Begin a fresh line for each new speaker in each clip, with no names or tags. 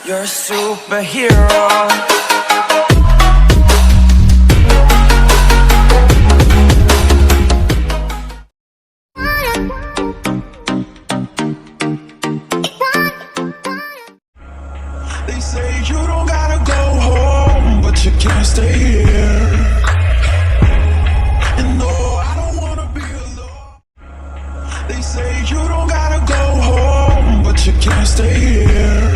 You're a superhero.
They say you don't gotta go home, but you can't stay here. And no, I don't wanna be alone. They say you don't gotta go home, but you can't stay here.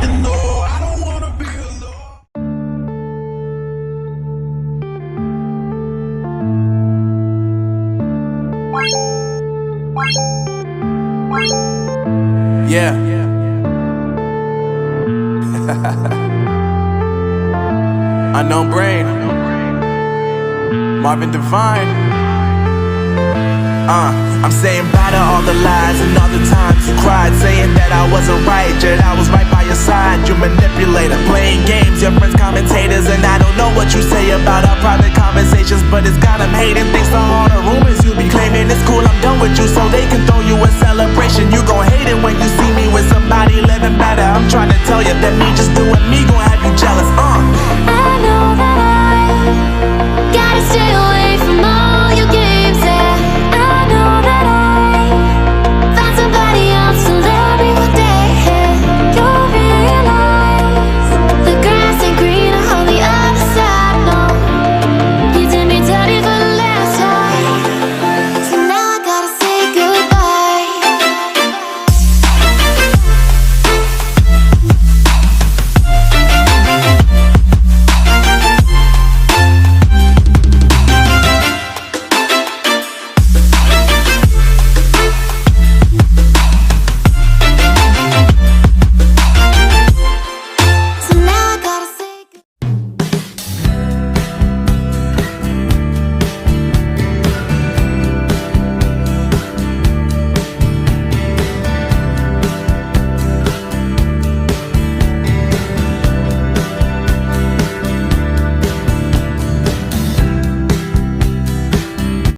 And no, I don't wanna be alone.
Yeah. Unknown Brain, Marvin Divine. I'm saying bye to all the lies and all the times you cried, saying that I wasn't right, yet I was right by your side. You manipulator, playing games, your friends commentators, and I don't know what you say about our private conversations, but it's got them hating. Thanks to all the rumors you be claiming. It's cool, I'm done with you, so they can throw you a celebration. You gon'